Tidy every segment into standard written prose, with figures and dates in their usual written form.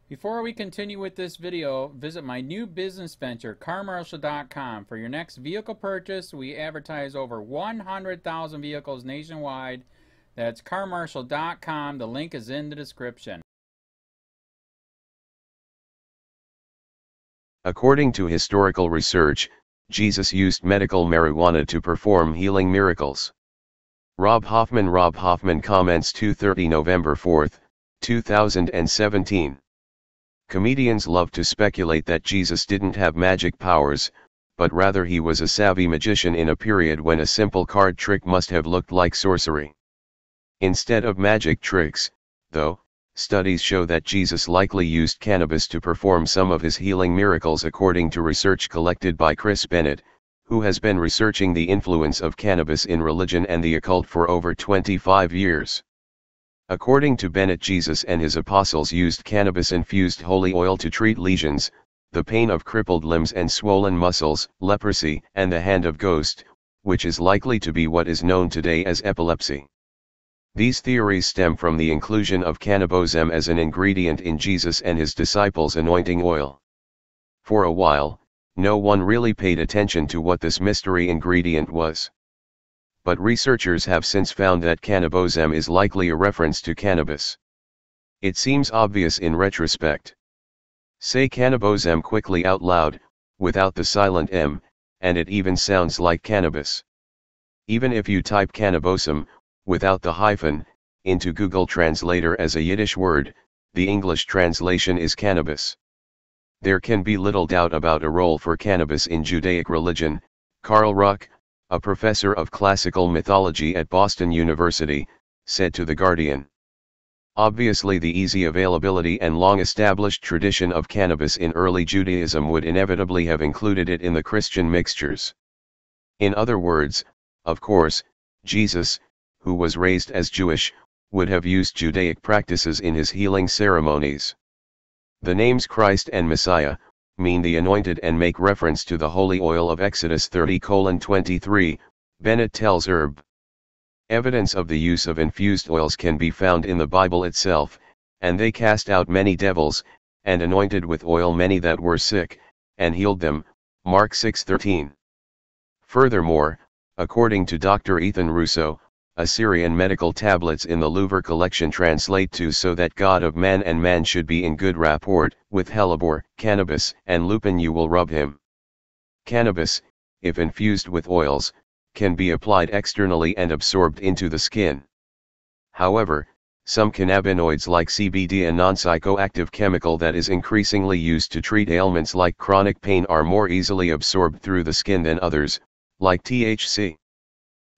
Before we continue with this video, visit my new business venture, carmarshal.com. For your next vehicle purchase, we advertise over 100,000 vehicles nationwide. That's carmarshal.com. The link is in the description. According to historical research, Jesus used medical marijuana to perform healing miracles. Rob Hoffman comments 2:30 November 4, 2017. Comedians love to speculate that Jesus didn't have magic powers, but rather he was a savvy magician in a period when a simple card trick must have looked like sorcery. Instead of magic tricks, though, studies show that Jesus likely used cannabis to perform some of his healing miracles according to research collected by Chris Bennett, who has been researching the influence of cannabis in religion and the occult for over 25 years. According to Bennett, Jesus and his apostles used cannabis-infused holy oil to treat lesions, the pain of crippled limbs and swollen muscles, leprosy, and the hand of ghost, which is likely to be what is known today as epilepsy. These theories stem from the inclusion of cannabosem as an ingredient in Jesus and his disciples' anointing oil. For a while, no one really paid attention to what this mystery ingredient was. But researchers have since found that cannabosem is likely a reference to cannabis. It seems obvious in retrospect. Say cannabosem quickly out loud, without the silent M, and it even sounds like cannabis. Even if you type cannabosem, without the hyphen, into Google Translator as a Yiddish word, the English translation is cannabis. There can be little doubt about a role for cannabis in Judaic religion. Carl Ruck, a professor of classical mythology at Boston University, said to The Guardian. Obviously, the easy availability and long-established tradition of cannabis in early Judaism would inevitably have included it in the Christian mixtures. In other words, of course, Jesus, who was raised as Jewish, would have used Judaic practices in his healing ceremonies. The names Christ and Messiah mean the anointed and make reference to the holy oil of Exodus 30:23, Bennett tells Herb. Evidence of the use of infused oils can be found in the Bible itself, and they cast out many devils, and anointed with oil many that were sick, and healed them, Mark 6:13. Furthermore, according to Dr. Ethan Russo, Assyrian medical tablets in the Louvre collection translate to so that God of man and man should be in good rapport, with hellebore, cannabis, and lupin you will rub him. Cannabis, if infused with oils, can be applied externally and absorbed into the skin. However, some cannabinoids like CBD, a non-psychoactive chemical that is increasingly used to treat ailments like chronic pain, are more easily absorbed through the skin than others, like THC.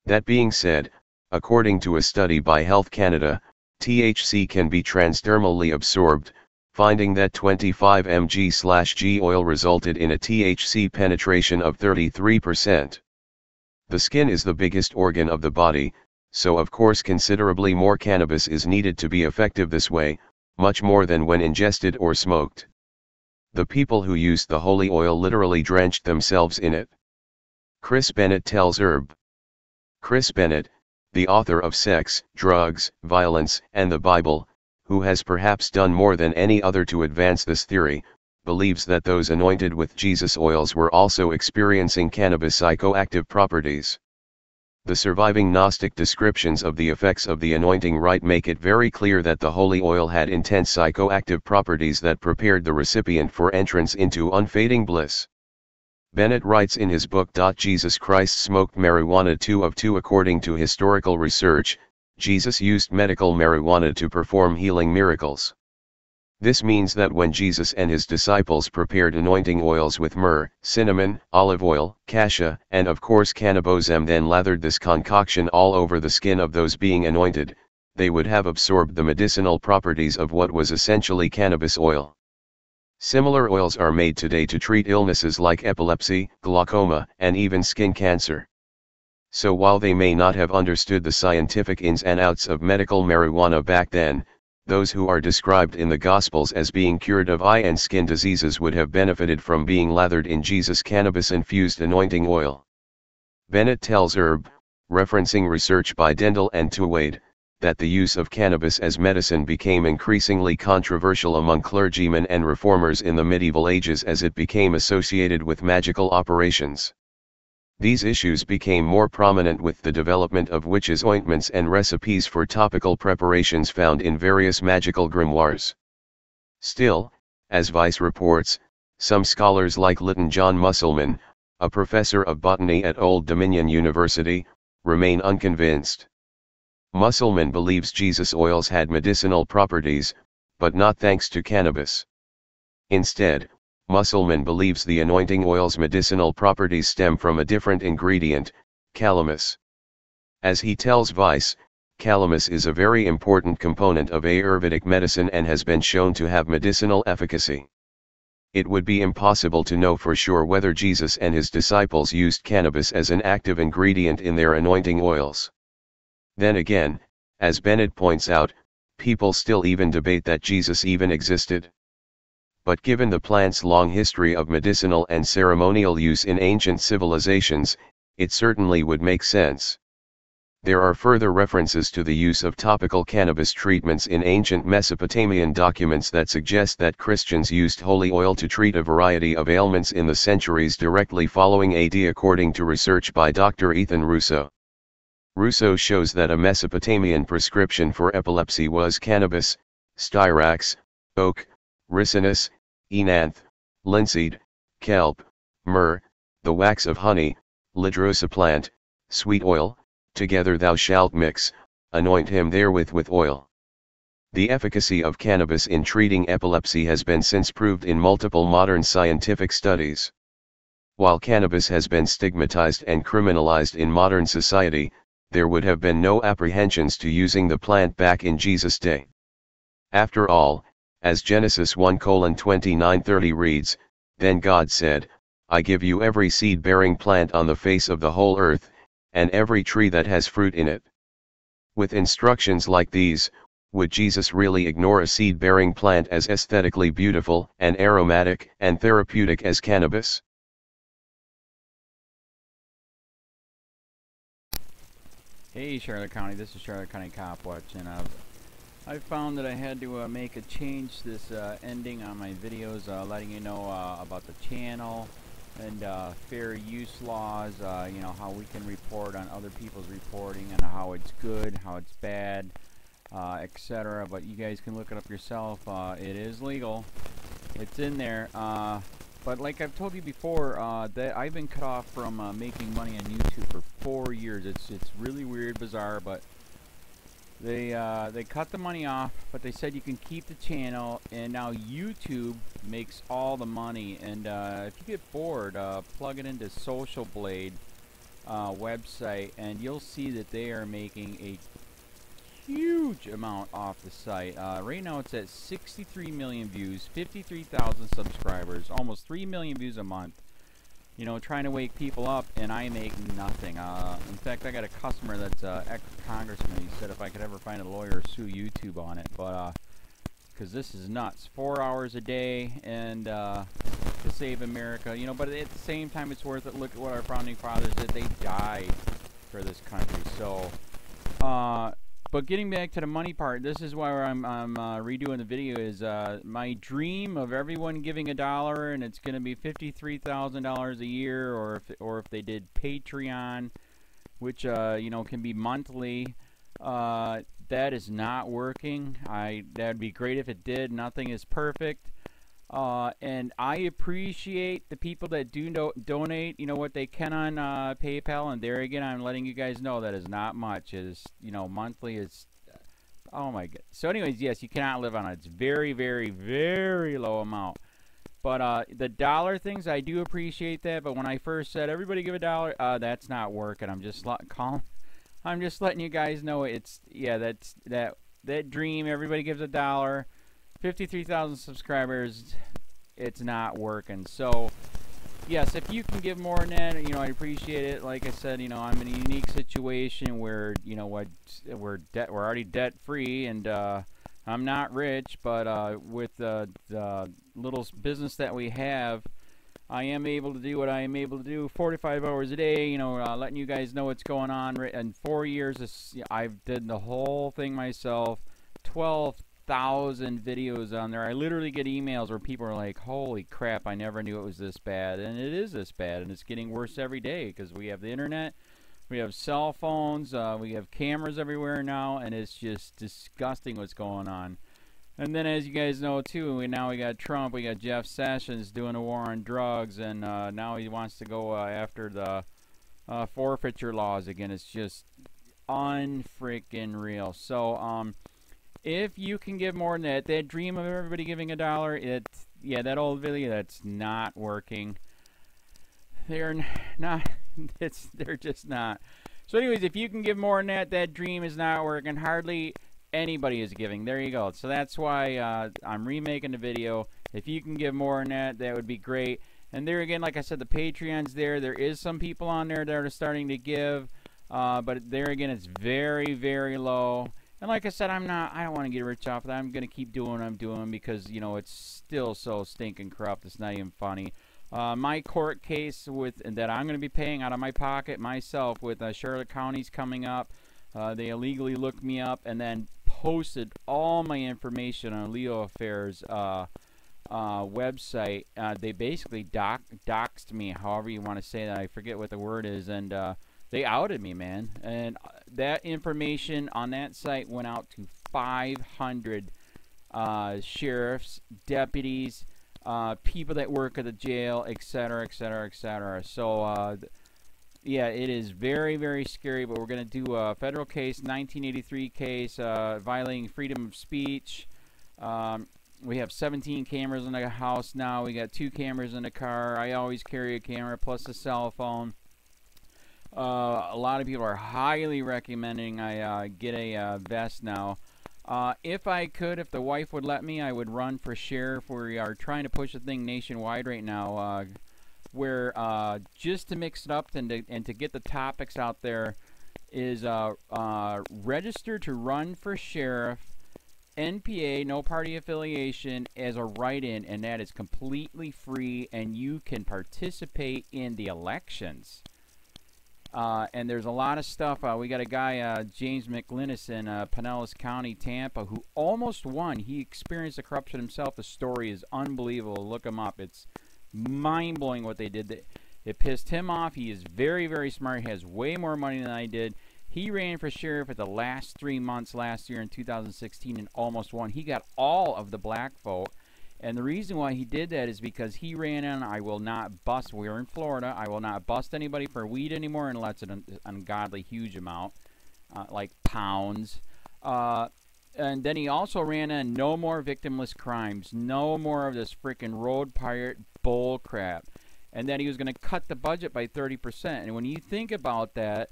That being said, according to a study by Health Canada, THC can be transdermally absorbed, finding that 25 mg/g oil resulted in a THC penetration of 33%. The skin is the biggest organ of the body, so of course considerably more cannabis is needed to be effective this way, much more than when ingested or smoked. The people who used the holy oil literally drenched themselves in it. Chris Bennett tells Herb. Chris Bennett, the author of Sex, Drugs, Violence, and the Bible, who has perhaps done more than any other to advance this theory, believes that those anointed with Jesus oils were also experiencing cannabis psychoactive properties. The surviving Gnostic descriptions of the effects of the anointing rite make it very clear that the holy oil had intense psychoactive properties that prepared the recipient for entrance into unfading bliss. Bennett writes in his book, Jesus Christ smoked marijuana 2 of 2. According to historical research, Jesus used medical marijuana to perform healing miracles. This means that when Jesus and his disciples prepared anointing oils with myrrh, cinnamon, olive oil, cassia, and of course cannabosem, then lathered this concoction all over the skin of those being anointed, they would have absorbed the medicinal properties of what was essentially cannabis oil. Similar oils are made today to treat illnesses like epilepsy, glaucoma, and even skin cancer. So while they may not have understood the scientific ins and outs of medical marijuana back then, those who are described in the Gospels as being cured of eye and skin diseases would have benefited from being lathered in Jesus' cannabis-infused anointing oil. Bennett tells Herb, referencing research by Dendel and Tuwade, that the use of cannabis as medicine became increasingly controversial among clergymen and reformers in the medieval ages as it became associated with magical operations. These issues became more prominent with the development of witches' ointments and recipes for topical preparations found in various magical grimoires. Still, as Vice reports, some scholars like Lytton John Musselman, a professor of botany at Old Dominion University, remain unconvinced. Musselman believes Jesus oils had medicinal properties, but not thanks to cannabis. Instead, Musselman believes the anointing oil's medicinal properties stem from a different ingredient, calamus. As he tells Vice, calamus is a very important component of Ayurvedic medicine and has been shown to have medicinal efficacy. It would be impossible to know for sure whether Jesus and his disciples used cannabis as an active ingredient in their anointing oils. Then again, as Bennett points out, people still even debate that Jesus even existed. But given the plant's long history of medicinal and ceremonial use in ancient civilizations, it certainly would make sense. There are further references to the use of topical cannabis treatments in ancient Mesopotamian documents that suggest that Christians used holy oil to treat a variety of ailments in the centuries directly following AD, according to research by Dr. Ethan Russo. Russo shows that a Mesopotamian prescription for epilepsy was cannabis, styrax, oak, ricinus, enanth, linseed, kelp, myrrh, the wax of honey, lidrosa plant, sweet oil. Together thou shalt mix, anoint him therewith with oil. The efficacy of cannabis in treating epilepsy has been since proved in multiple modern scientific studies. While cannabis has been stigmatized and criminalized in modern society, there would have been no apprehensions to using the plant back in Jesus' day. After all, as Genesis 1:29-30 reads, "Then God said, I give you every seed-bearing plant on the face of the whole earth, and every tree that has fruit in it." With instructions like these, would Jesus really ignore a seed-bearing plant as aesthetically beautiful and aromatic and therapeutic as cannabis? Hey Charlotte County, this is Charlotte County COPWATCH, and I found that I had to make a change this ending on my videos, letting you know about the channel and fair use laws, you know, how we can report on other people's reporting and how it's good, how it's bad, etc. But you guys can look it up yourself. It is legal. It's in there. But like I've told you before, that I've been cut off from making money on YouTube for 4 years. It's really weird, bizarre, but they cut the money off, but they said you can keep the channel, and now YouTube makes all the money. And if you get bored, plug it into Social Blade website, and you'll see that they are making a huge amount off the site. Right now it's at 63 million views, 53,000 subscribers, almost 3 million views a month. You know, trying to wake people up, and I make nothing. In fact, I got a customer that's ex-congressman. He said if I could ever find a lawyer, sue YouTube on it. But because this is nuts. 4 hours a day, and to save America. You know, but at the same time, it's worth it. Look at what our founding fathers did. They died for this country. So, but getting back to the money part, this is why I'm redoing the video. Is my dream of everyone giving $1, and it's going to be $53,000 a year, or if they did Patreon, which you know, can be monthly. That is not working. That'd be great if it did. Nothing is perfect. And I appreciate the people that do donate, you know, what they can on PayPal. And there again, I'm letting you guys know that is not much. It is, you know, monthly is, oh my god. So anyways, yes, you cannot live on it. It's very, very, very low amount. But the dollar things, I do appreciate that. But when I first said everybody give $1, that's not working. I'm just letting you guys know it's, yeah, that's that dream. Everybody gives $1. 53,000 subscribers, it's not working. So yes, if you can give more than that, you know, I appreciate it. Like I said, you know, I'm in a unique situation where, you know, we're already debt free, and I'm not rich, but with the little business that we have, I am able to do what I am able to do, 45 hours a day, you know, letting you guys know what's going on. In 4 years, I've did the whole thing myself, 12,000 videos on there. I literally get emails where people are like, holy crap, I never knew it was this bad. And it is this bad, and it's getting worse every day because we have the internet, we have cell phones, we have cameras everywhere now, and it's just disgusting what's going on. And then, as you guys know, too, now we got Trump, we got Jeff Sessions doing a war on drugs, and now he wants to go after the forfeiture laws again. It's just unfreaking real. So, if you can give more than that dream of everybody giving $1, yeah, that old video, that's not working. They're not, they're just not. So anyways, if you can give more than that dream is not working. Hardly anybody is giving. There you go. So that's why I'm remaking the video. If you can give more than that, that would be great. And there again, like I said, the Patreon's there. There is some people on there that are starting to give, but there again, it's very, very low. And like I said, I don't want to get rich off of that. I'm going to keep doing what I'm doing because, you know, it's still so stinking corrupt. It's not even funny. My court case that I'm going to be paying out of my pocket myself with Charlotte County's coming up. They illegally looked me up and then posted all my information on LEOAFFAIRS website. They basically doxed me, however you want to say that. I forget what the word is, and they outed me, man. And that information on that site went out to 500 sheriffs, deputies, people that work at the jail, etc., etc., etc. So, yeah, it is very, very scary, but we're going to do a federal case, 1983 case, violating freedom of speech. We have 17 cameras in the house now. We got 2 cameras in the car. I always carry a camera plus a cell phone. A lot of people are highly recommending I get a vest now. If I could, if the wife would let me, I would run for sheriff. We are trying to push the thing nationwide right now. Where just to mix it up and to get the topics out there is register to run for sheriff, NPA, no party affiliation, as a write-in, and that is completely free, and you can participate in the elections. And there's a lot of stuff. We got a guy, James McLinnis in Pinellas County, Tampa, who almost won. He experienced the corruption himself. The story is unbelievable. Look him up. It's mind-blowing what they did. It pissed him off. He is very, very smart. He has way more money than I did. He ran for sheriff at the last 3 months last year in 2016 and almost won. He got all of the black vote. And the reason why he did that is because he ran in, I will not bust, we're in Florida, I will not bust anybody for weed anymore unless it's an ungodly huge amount, like pounds. And then he also ran in, no more victimless crimes, no more of this freaking road pirate bull crap. And then he was going to cut the budget by 30%. And when you think about that,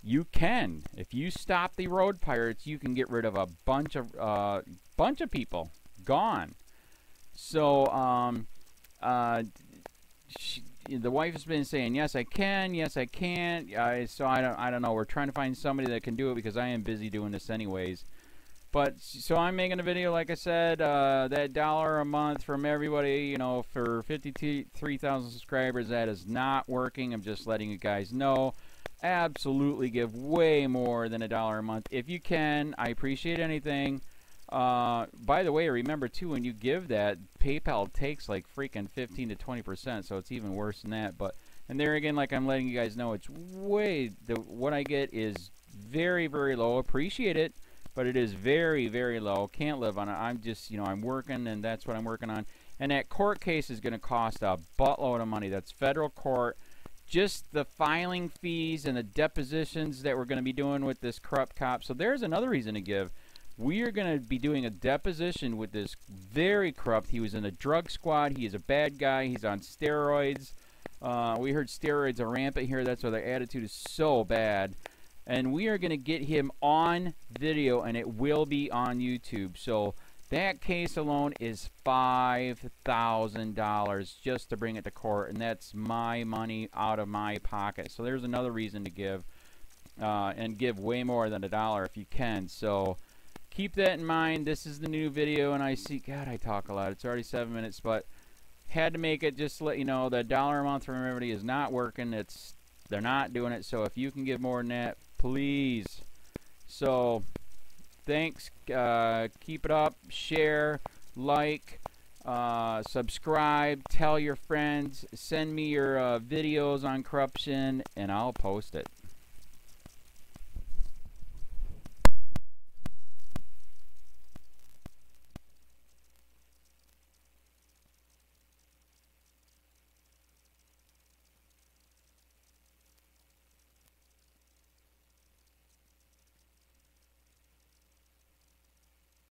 you can. If you stop the road pirates, you can get rid of a bunch of people. Gone. So, the wife has been saying, yes, I can, yes, I can't. So I don't know. We're trying to find somebody that can do it because I am busy doing this anyways. But, so I'm making a video, like I said, that $1 a month from everybody, you know, for 53,000 subscribers, that is not working. I'm just letting you guys know. Absolutely give way more than $1 a month. If you can, I appreciate anything. By the way, remember too, when you give that, PayPal takes like freaking 15 to 20%, so it's even worse than that. But, and there again, like I'm letting you guys know, it's way, what I get is very, very low. Appreciate it, but it is very, very low. Can't live on it. I'm just, you know, I'm working, and that's what I'm working on. And that court case is going to cost a buttload of money. That's federal court. Just the filing fees and the depositions that we're going to be doing with this corrupt cop. So there's another reason to give. We are going to be doing a deposition with this very corrupt. He was in a drug squad. He is a bad guy. He's on steroids. We heard steroids are rampant here. That's why their attitude is so bad. And we are going to get him on video, and it will be on YouTube. So that case alone is $5,000 just to bring it to court, and that's my money out of my pocket. So there's another reason to give, and give way more than $1 if you can. So keep that in mind. This is the new video, and I see, God, I talk a lot. It's already 7 minutes, but had to make it just to let you know the $1 a month from everybody is not working. They're not doing it. So if you can give more than that, please. So thanks. Keep it up. Share, like, subscribe, tell your friends, send me your videos on corruption, and I'll post it.